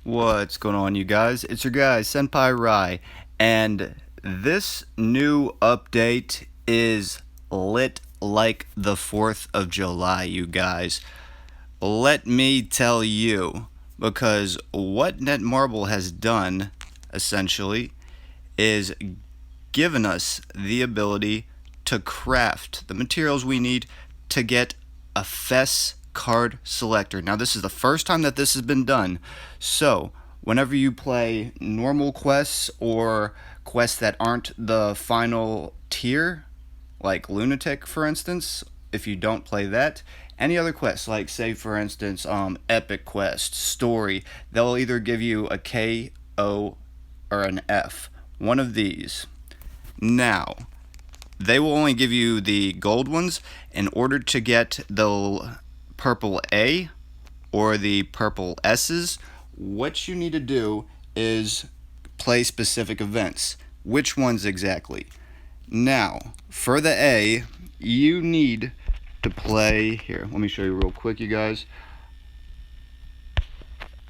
What's going on, you guys? It's your guy, Senpai Rai, and this new update is lit like the 4th of July, you guys. Let me tell you, because what Netmarble has done, essentially, is given us the ability to craft the materials we need to get a FES card selector. Now, this is the first time that this has been done, so whenever you play normal quests or quests that aren't the final tier, like Lunatic, for instance, if you don't play that, any other quests, like say for instance, Epic Quest, Story, they'll either give you a K, O, or an F. One of these. Now, they will only give you the gold ones. In order to get the purple A or the purple S's, what you need to do is play specific events. Which ones exactly? Now, for the A, you need to play, here, let me show you real quick, you guys.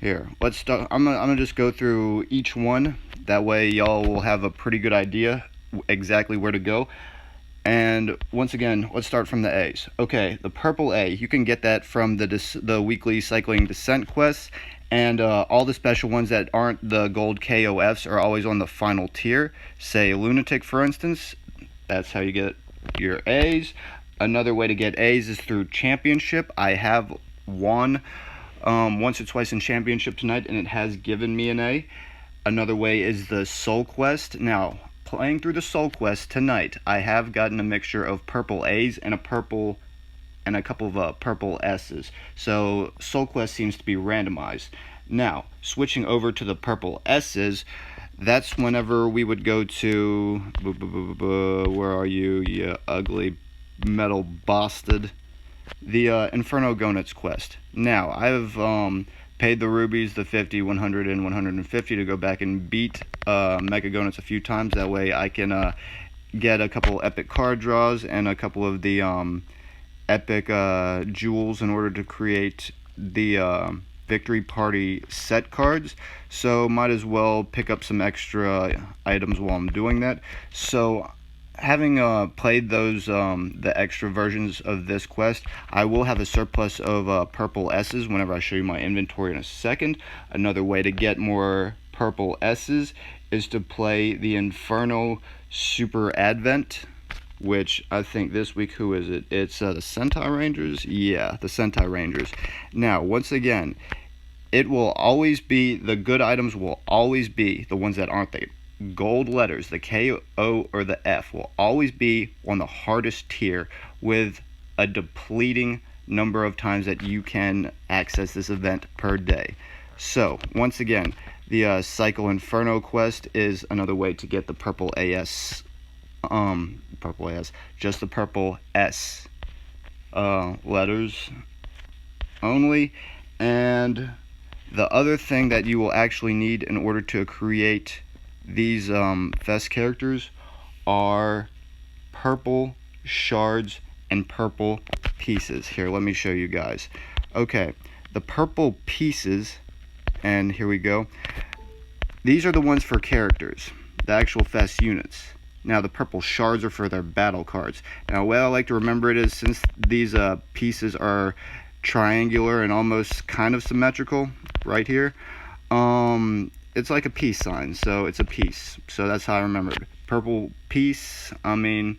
Here, let's start. I'm gonna just go through each one. That way y'all will have a pretty good idea exactly where to go. And once again, let's start from the A's. Okay, the purple A, you can get that from the weekly cycling descent quests, and all the special ones that aren't the gold KOFs are always on the final tier. Say Lunatic, for instance, that's how you get your A's. Another way to get A's is through championship. I have won once or twice in championship tonight, and it has given me an A. Another way is the soul quest. Now, playing through the soul quest tonight, I have gotten a mixture of purple A's and a couple of purple S's. So soul quest seems to be randomized. Now, switching over to the purple S's, that's whenever we would go to where are you, you ugly metal bastard? The Inferno Gonets quest. Now, I've paid the rubies, the 50, 100, and 150 to go back and beat Mega Gonets a few times. That way I can get a couple epic card draws and a couple of the epic jewels in order to create the Victory Party set cards. So might as well pick up some extra items while I'm doing that. So having played those the extra versions of this quest, I will have a surplus of purple S's whenever I show you my inventory in a second. Another way to get more purple S's is to play the Inferno Super Advent, which I think this week, who is it? It's the Sentai Rangers? Yeah, the Sentai Rangers. Now, once again, it will always be, the good items will always be the ones that aren't the gold letters. The K, O, or the F will always be on the hardest tier with a depleting number of times that you can access this event per day. So, once again, the Cycle Inferno quest is another way to get the purple AS, just the purple S letters only. And the other thing that you will actually need in order to create these FES characters are purple shards and purple pieces. Here, let me show you guys. Okay, the purple pieces, and here we go. These are the ones for characters, the actual FES units. Now, the purple shards are for their battle cards. Now, the way I like to remember it is, since these pieces are triangular and almost kind of symmetrical right here, it's like a peace sign, so it's a piece. So that's how I remembered. Purple piece, I mean,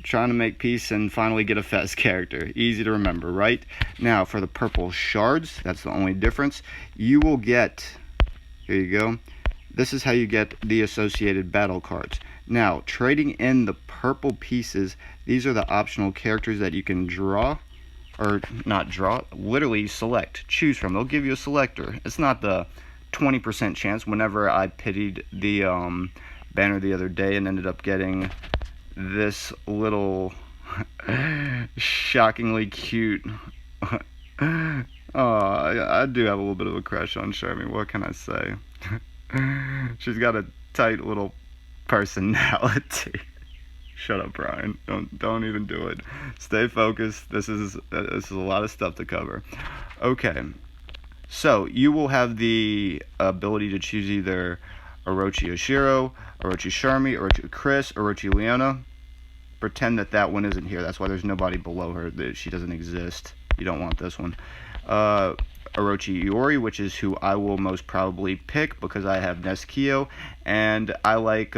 trying to make peace and finally get a FES character. Easy to remember, right? Now, for the purple shards, that's the only difference. You will get, here you go, this is how you get the associated battle cards. Now, trading in the purple pieces, these are the optional characters that you can draw, or not draw, literally select, choose from. They'll give you a selector. It's not the 20% chance. Whenever I pitied the banner the other day and ended up getting this little shockingly cute I do have a little bit of a crush on Sharmy, what can I say? She's got a tight little personality. Shut up, Brian. Don't even do it. Stay focused. This is a lot of stuff to cover. Okay. So you will have the ability to choose either Orochi Yashiro, Orochi Sharmi, Orochi Chris, Orochi Leona. Pretend that one isn't here. That's why there's nobody below her. That she doesn't exist. You don't want this one. Orochi Iori, which is who I will most probably pick because I have Nesquio, and I like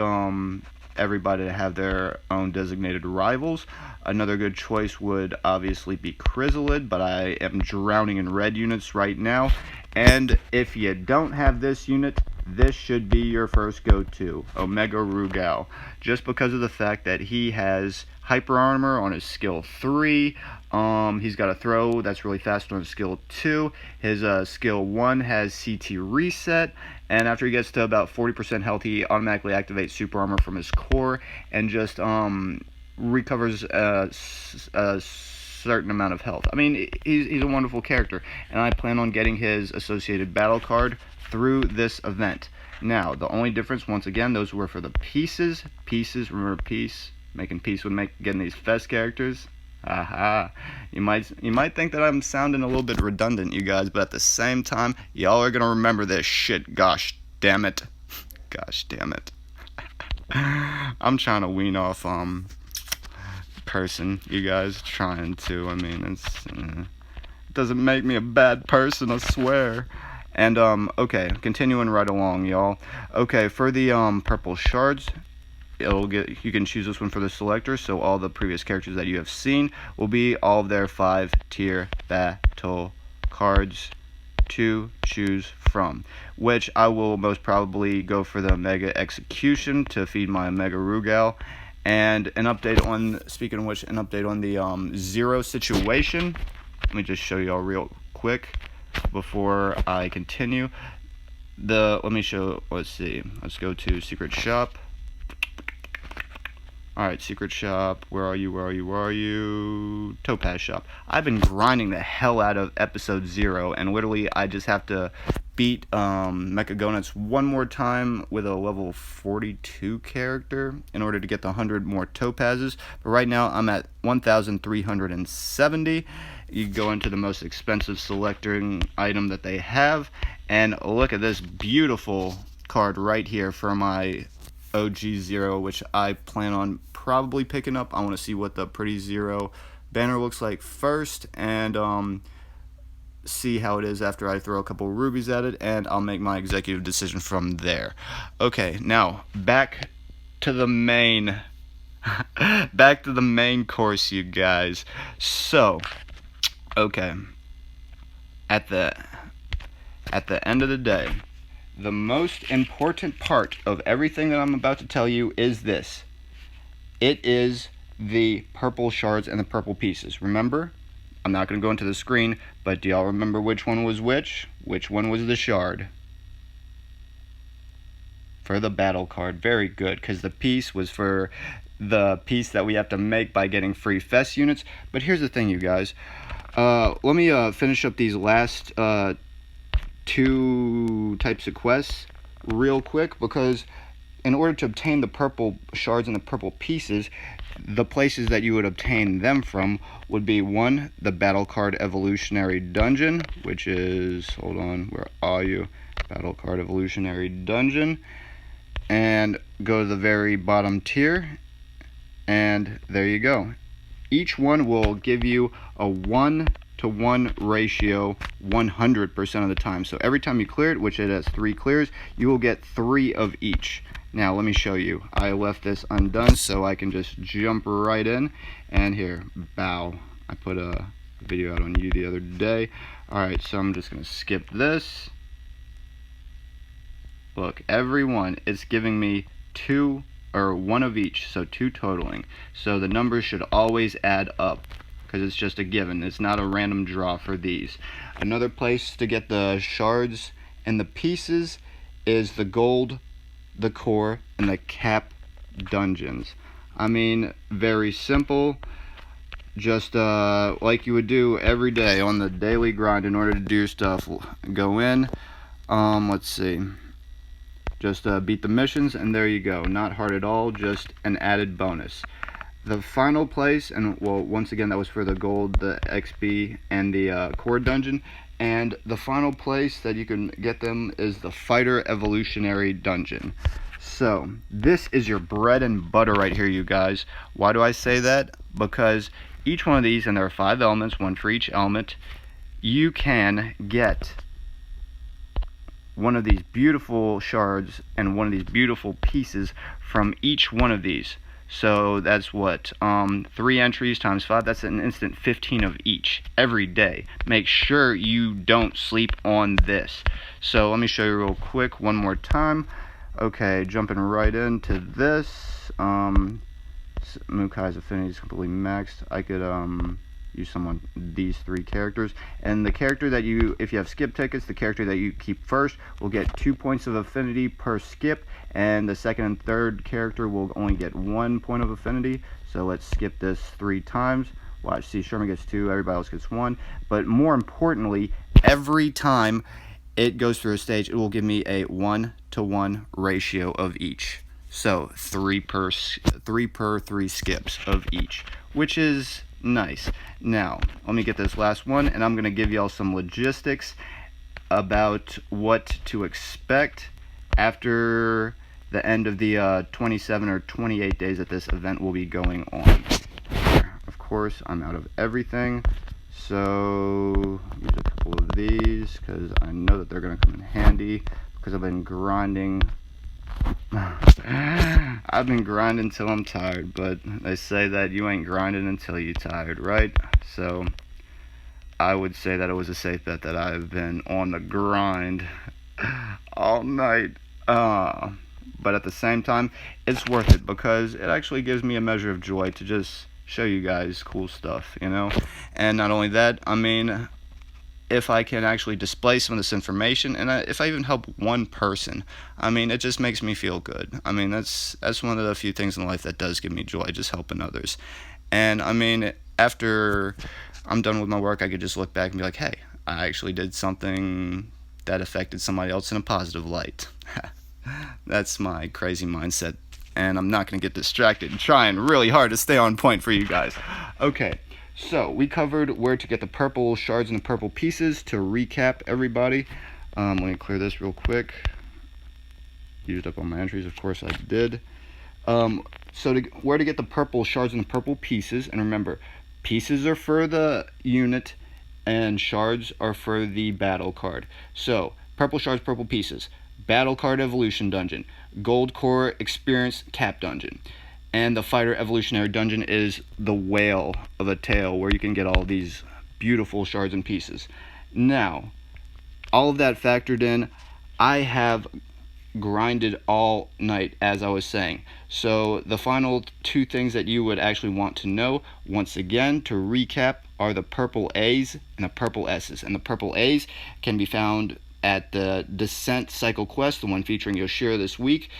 everybody to have their own designated rivals. Another good choice would obviously be Krizalid, but I am drowning in red units right now. And if you don't have this unit, this should be your first go-to, Omega Rugal, just because of the fact that he has hyper armor on his skill 3. He's got a throw that's really fast on his skill 2. His skill 1 has CT reset, and after he gets to about 40% health, he automatically activates super armor from his core and just recovers a certain amount of health. I mean, he's a wonderful character, and I plan on getting his associated battle card through this event. Now, the only difference, once again, those were for the pieces. Pieces, remember peace? Making peace would make getting these FES characters. Aha. You might think that I'm sounding a little bit redundant, you guys, but at the same time, y'all are gonna remember this shit. Gosh damn it. Gosh damn it. I'm trying to wean off person, you guys, trying to. I mean, it doesn't make me a bad person, I swear. And okay, continuing right along, y'all. Okay, for the purple shards, you can choose this one for the selector, so all the previous characters that you have seen will be all of their 5-tier battle cards to choose from, which I will most probably go for the Mega Execution to feed my Mega Rugal. And an update on, speaking of which, an update on the Zero situation. Let me just show y'all real quick before I continue. Let's see, let's go to Secret Shop. Alright, Secret Shop, where are you? Topaz Shop. I've been grinding the hell out of episode 0, and literally I just have to beat Mechagonets one more time with a level 42 character in order to get the 100 more topazes. But right now I'm at 1,370. You go into the most expensive selecting item that they have, and look at this beautiful card right here for my OG Zero, which I plan on probably picking up. I want to see what the pretty Zero banner looks like first, and see how it is after I throw a couple rubies at it, and I'll make my executive decision from there. Okay, now back to the main course, you guys. So, okay, at the end of the day, the most important part of everything that I'm about to tell you is this. It is the purple shards and the purple pieces. Remember, I'm not going to go into the screen, but do y'all remember which one was which? Which one was the shard? For the battle card. Very good, because the piece was for the piece that we have to make by getting free FES units. But here's the thing, you guys. Let me finish up these last 2 types of quests real quick, because in order to obtain the purple shards and the purple pieces, the places that you would obtain them from would be 1, the battle card evolutionary dungeon, which is, hold on, where are you? Battle card evolutionary dungeon, and go to the very bottom tier, and there you go. Each one will give you a 1-to-1 ratio 100% of the time. So every time you clear it, which it has 3 clears, you will get 3 of each. Now let me show you. I left this undone so I can just jump right in. And here, bow. I put a video out on you the other day. Alright, so I'm just going to skip this. Look, every one, it's giving me 2 or 1 of each, so 2 totaling. So the numbers should always add up, because it's just a given. It's not a random draw for these. Another place to get the shards and the pieces is the gold, the core, and the cap dungeons. I mean, very simple. Just like you would do every day on the daily grind in order to do stuff. Go in, let's see. Just beat the missions, and there you go. Not hard at all, just an added bonus. the final place, and well, once again, that was for the gold, the XP, and the core dungeon. And the final place that you can get them is the fighter evolutionary dungeon. So this is your bread and butter right here, you guys. Why do I say that? Because each one of these, and there are 5 elements, 1 for each element, you can get one of these beautiful shards and one of these beautiful pieces from each one of these. So that's what, 3 entries times 5, that's an instant 15 of each every day. Make sure you don't sleep on this. So let me show you real quick one more time. Okay, jumping right into this. Mukai's affinity is completely maxed. I could use someone these 3 characters, and the character that you, if you have skip tickets, the character that you keep first will get 2 points of affinity per skip, and the second and third character will only get 1 point of affinity. So let's skip this 3 times. Watch, see, Sherman gets 2, everybody else gets 1. But more importantly, every time it goes through a stage, it will give me a 1-to-1 ratio of each. So 3 per 3 skips of each, which is nice. Now, let me get this last one, and I'm going to give y'all some logistics about what to expect after the end of the 27 or 28 days that this event will be going on. Of course, I'm out of everything, so use a couple of these because I know that they're going to come in handy because I've been grinding. I've been grinding till I'm tired, but they say that you ain't grinding until you're tired, right? So I would say that it was a safe bet that I've been on the grind all night. But at the same time, it's worth it because it actually gives me a measure of joy to just show you guys cool stuff, you know? And not only that, I mean, if I can actually display some of this information, and if I even help one person, I mean, it just makes me feel good. I mean, that's one of the few things in life that does give me joy, just helping others. And I mean, after I'm done with my work, I could just look back and be like, hey, I actually did something that affected somebody else in a positive light. That's my crazy mindset, and I'm not going to get distracted and trying really hard to stay on point for you guys. Okay. So, we covered where to get the purple shards and the purple pieces. To recap, everybody, let me clear this real quick. Used up all my entries, of course I did. So, where to get the purple shards and the purple pieces, and remember, pieces are for the unit, and shards are for the battle card. So, purple shards, purple pieces, battle card evolution dungeon, gold core experience cap dungeon. And the fighter evolutionary dungeon is the whale of a tale where you can get all these beautiful shards and pieces. Now, all of that factored in, I have grinded all night, as I was saying. So the final 2 things that you would actually want to know, once again, to recap, are the purple A's and the purple S's. And the purple A's can be found at the Descent Cycle Quest, the one featuring Yashiro this week.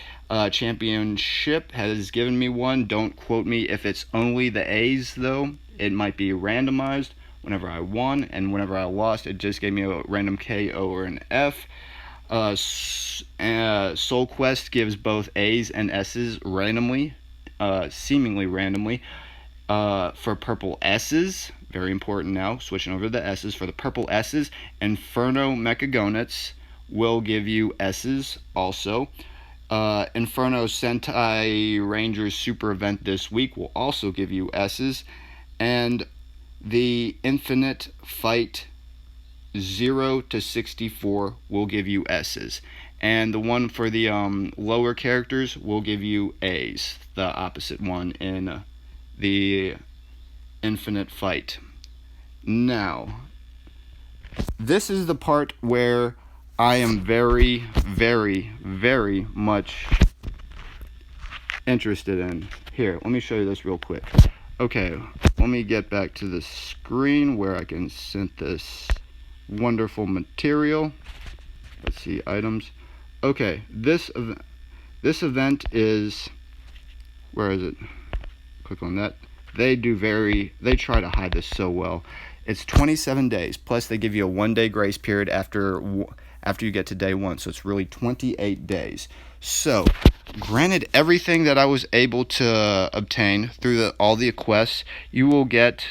Championship has given me one. Don't quote me if it's only the A's, though. It might be randomized. Whenever I won and whenever I lost, it just gave me a random K, O, or an F. Soul Quest gives both A's and S's randomly, seemingly randomly. For purple S's, very important now, switching over to the S's. For the purple S's, Inferno Mechagonets will give you S's also. Inferno Sentai Rangers Super Event this week will also give you S's. And the Infinite Fight 0 to 64 will give you S's. And the one for the lower characters will give you A's, the opposite one in the Infinite Fight. Now, this is the part where I am very, very, very much interested in. Here, let me show you this real quick. Okay, let me get back to the screen where I can send this wonderful material. Let's see, items. Okay, this event is, where is it? Click on that. They try to hide this so well. It's 27 days, plus they give you a 1-day grace period after after you get to day 1. So it's really 28 days. So, granted everything that I was able to obtain through all the quests, you will get,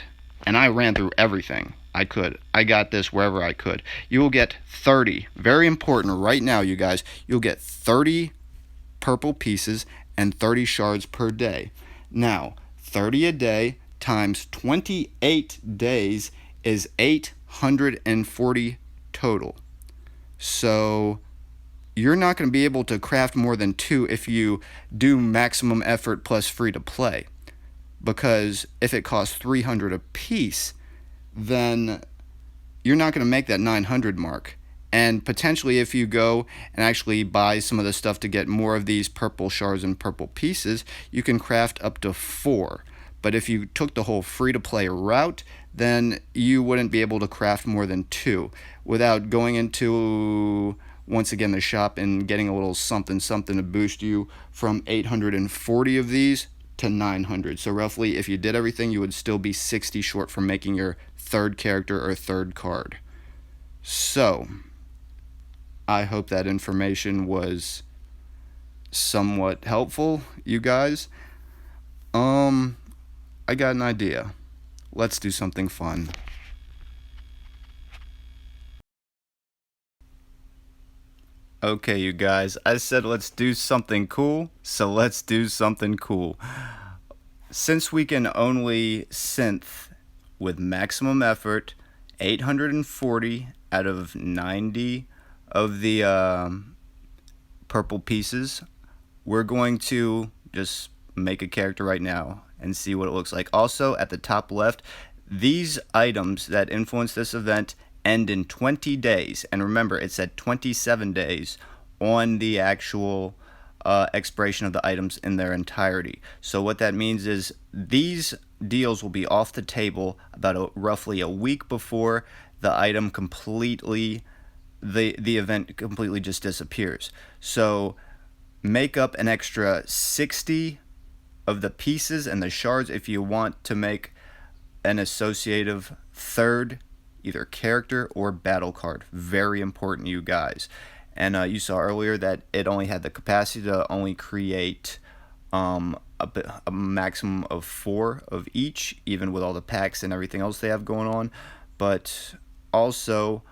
and I ran through everything I could. I got this wherever I could. You will get 30, very important right now, you guys, you'll get 30 purple pieces and 30 shards per day. Now, 30 a day times 28 days is 840 total. So you're not going to be able to craft more than 2 if you do maximum effort plus free to play, because if it costs 300 a piece, then you're not going to make that 900 mark. And potentially if you go and actually buy some of the stuff to get more of these purple shards and purple pieces, you can craft up to 4. But if you took the whole free-to-play route, then you wouldn't be able to craft more than 2 without going into, once again, the shop and getting a little something to boost you from 840 of these to 900. So roughly, if you did everything, you would still be 60 short from making your 3rd character or 3rd card. So I hope that information was somewhat helpful, you guys. I got an idea. Let's do something fun. Okay, you guys, I said let's do something cool, so let's do something cool. Since we can only synth with maximum effort 840 out of 90 of the purple pieces, we're going to just make a character right now and see what it looks like. Also, at the top left, these items that influence this event end in 20 days. And remember, it said 27 days on the actual expiration of the items in their entirety. So what that means is these deals will be off the table about roughly a week before the item completely, the event completely just disappears. So make up an extra 60 of the pieces and the shards if you want to make an associative 3rd either character or battle card. Very important, you guys. And you saw earlier that it only had the capacity to only create a maximum of 4 of each, even with all the packs and everything else they have going on. But also,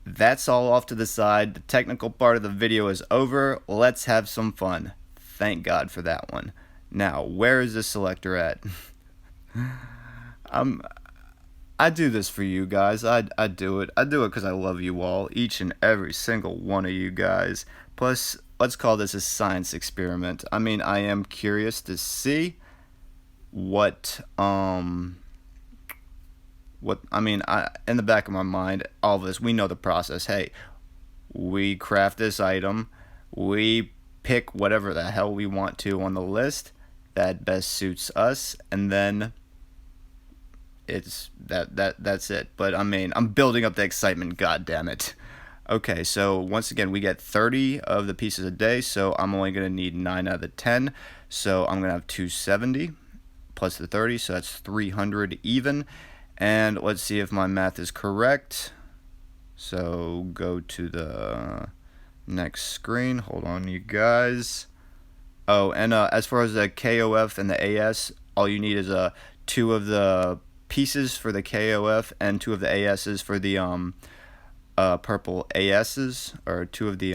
that's all off to the side. The technical part of the video is over. Let's have some fun. Thank God for that one. Now, where is this selector at? I do this for you guys. I do it. I do it because I love you all, each and every single one of you guys. Plus, let's call this a science experiment. I mean, I am curious to see what in the back of my mind, all of this, we know the process. Hey, we craft this item, we pick whatever the hell we want to on the list that best suits us, and then it's that's it. But I mean, I'm building up the excitement, god damn it. Okay, so once again, we get 30 of the pieces a day, so I'm only going to need 9 out of the 10, so I'm going to have 270 plus the 30, so that's 300 even. And let's see if my math is correct. So go to the next screen. Hold on, you guys. Oh, and as far as the KoF and the AS, all you need is 2 of the pieces for the KoF and 2 of the ASs for the purple ASs, or 2 of the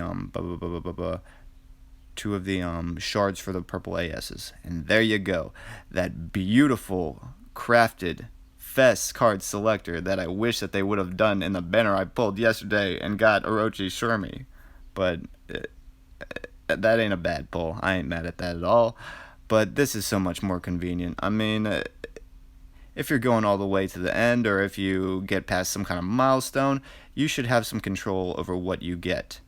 2 of the shards for the purple ASs. And there you go. That beautiful crafted FES card selector that I wish that they would have done in the banner I pulled yesterday and got Orochi Shurmy. But that ain't a bad pull. I ain't mad at that at all. But this is so much more convenient. I mean, if you're going all the way to the end, or if you get past some kind of milestone, you should have some control over what you get.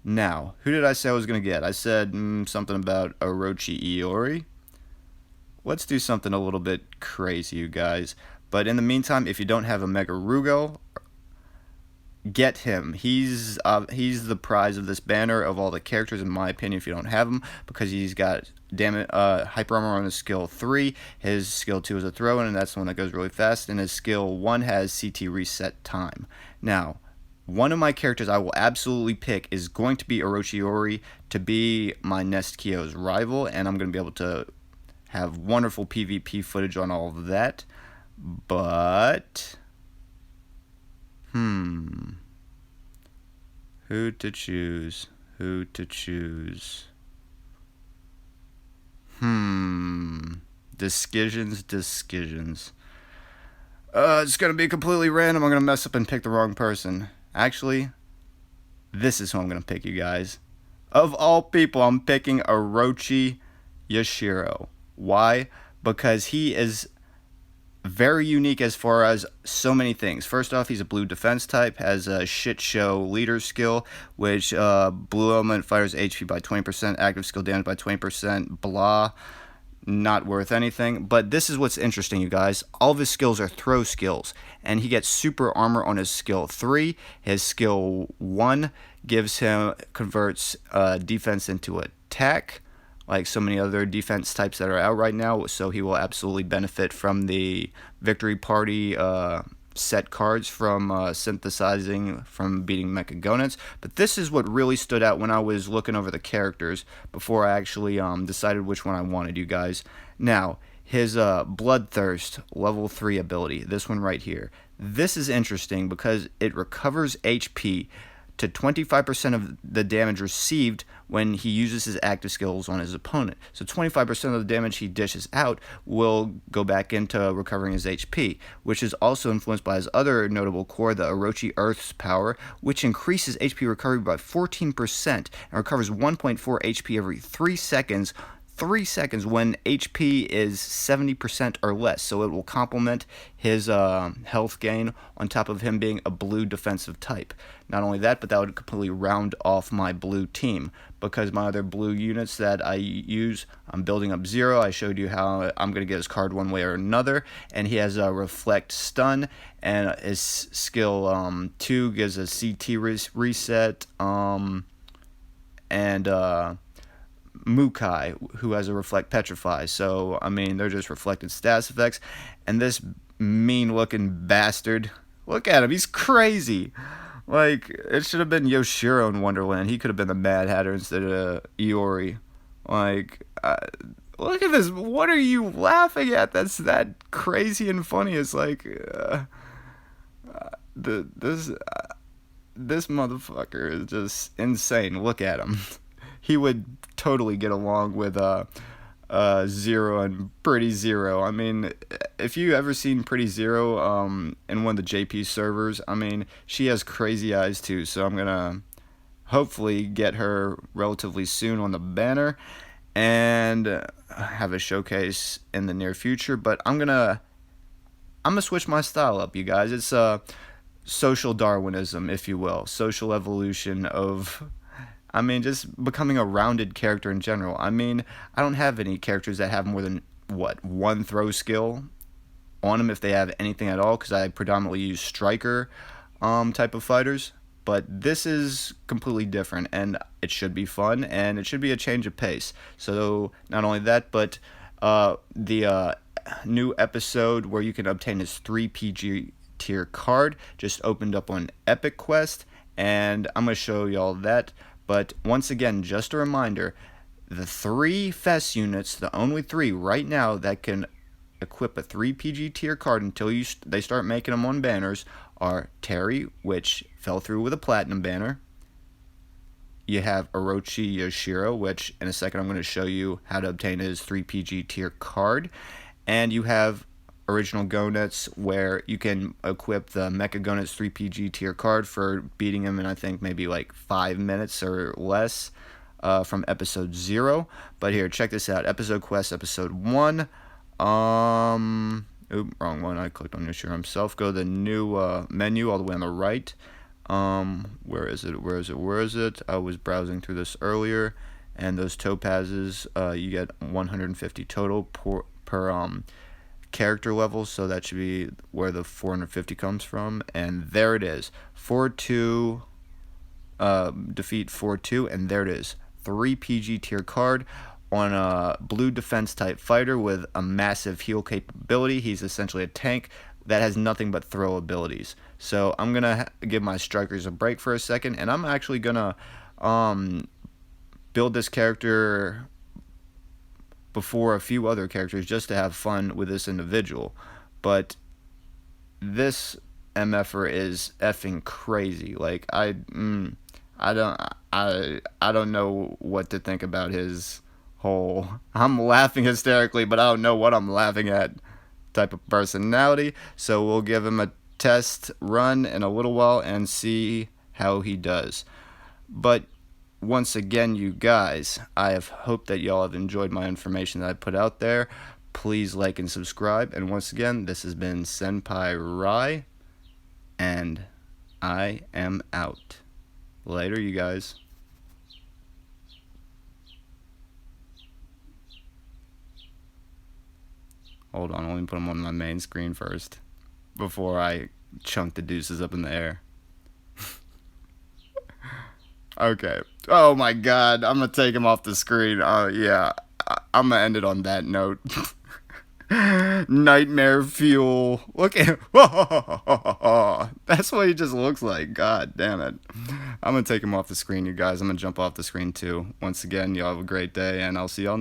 Now, who did I say I was going to get? I said something about Orochi Iori. Let's do something a little bit crazy, you guys. But in the meantime, if you don't have a Mega Rugo, get him. He's the prize of this banner of all the characters, in my opinion, if you don't have him, because he's got hyper armor on his skill 3. His skill 2 is a throw-in, and that's the one that goes really fast. And his skill 1 has CT reset time. Now, one of my characters I will absolutely pick is going to be Orochi to be my Nest Kyo's rival, and I'm going to be able to have wonderful PvP footage on all of that. But who to choose? Who to choose? Decisions. It's gonna be completely random. I'm gonna mess up and pick the wrong person. Actually, this is who I'm gonna pick, you guys. Of all people, I'm picking Orochi Yashiro. Why? Because he is very unique as far as so many things. First off, he's a blue defense type, has a shit show leader skill, which blue element fighters HP by 20%, active skill damage by 20%, blah, not worth anything. But this is what's interesting, you guys. All of his skills are throw skills, and he gets super armor on his skill 3. His skill 1 converts defense into attack, like so many other defense types that are out right now, so he will absolutely benefit from the Victory Party set cards from synthesizing from beating Mechagonets. But this is what really stood out when I was looking over the characters before I actually decided which one I wanted, you guys. Now, his Bloodthirst level 3 ability, this one right here. This is interesting because it recovers HP to 25% of the damage received when he uses his active skills on his opponent. So 25% of the damage he dishes out will go back into recovering his HP, which is also influenced by his other notable core, the Orochi Earth's Power, which increases HP recovery by 14% and recovers 1.4 HP every 3 seconds. 3 seconds when HP is 70% or less, so it will complement his health gain on top of him being a blue defensive type. Not only that, but that would completely round off my blue team, because my other blue units that I use, I'm building up Zero. I showed you how I'm going to get his card one way or another, and he has a Reflect Stun, and his skill 2 gives a CT reset, and Mukai, who has a Reflect Petrify. So, I mean, they're just reflected status effects. And this mean-looking bastard, look at him, he's crazy. Like, it should have been Yashiro in Wonderland. He could have been the Mad Hatter instead of Iori. Like, look at this. What are you laughing at? That's that crazy and funny. It's like, this motherfucker is just insane. Look at him. He would totally get along with Zero and Pretty Zero. I mean, if you ever seen Pretty Zero in one of the JP servers, I mean, she has crazy eyes too. So I'm gonna hopefully get her relatively soon on the banner and have a showcase in the near future. But I'm gonna switch my style up, you guys. It's social Darwinism, if you will, social evolution of, I mean, just becoming a rounded character in general. I mean, I don't have any characters that have more than, one throw skill on them, if they have anything at all, because I predominantly use striker type of fighters. But this is completely different, and it should be fun, and it should be a change of pace. So, not only that, but the new episode where you can obtain his 3 PG tier card just opened up on Epic Quest, and I'm going to show y'all that. But once again, just a reminder, the 3 FES units, the only 3 right now that can equip a 3 PG tier card until they start making them on banners, are Terry, which fell through with a platinum banner. You have Orochi Yashiro, which in a second I'm going to show you how to obtain his 3 PG tier card. And you have Original Gonets, where you can equip the Mechagonets 3 PG tier card for beating him in, I think, maybe like 5 minutes or less from episode 0. But here, check this out. Episode Quest, episode 1. Wrong one. I clicked on Yashiro himself. Go to the new menu all the way on the right. Where is it? I was browsing through this earlier. And those topazes, you get 150 total per character level, so that should be where the 450 comes from. And there it is. 4-2, defeat 4-2, and there it is. 3 PG tier card on a blue defense type fighter with a massive heal capability. He's essentially a tank, that has nothing but throw abilities. So I'm gonna give my strikers a break for a second, and I'm actually gonna build this character before a few other characters just to have fun with this individual. But this MFer is effing crazy. Like I don't know what to think about his whole I'm laughing hysterically, but I don't know what I'm laughing at type of personality. So we'll give him a test run in a little while and see how he does. But once again, you guys, I have hoped that y'all have enjoyed my information that I put out there. Please like and subscribe. And once again, this has been Senpai Rai, and I am out. Later, you guys. Hold on, let me put them on my main screen first before I chunk the deuces up in the air. Okay. Oh my god, I'm gonna take him off the screen. Yeah, I'm gonna end it on that note. Nightmare fuel. Look at him. That's what he just looks like. God damn it. I'm gonna take him off the screen, you guys. I'm gonna jump off the screen too. Once again, y'all have a great day, and I'll see y'all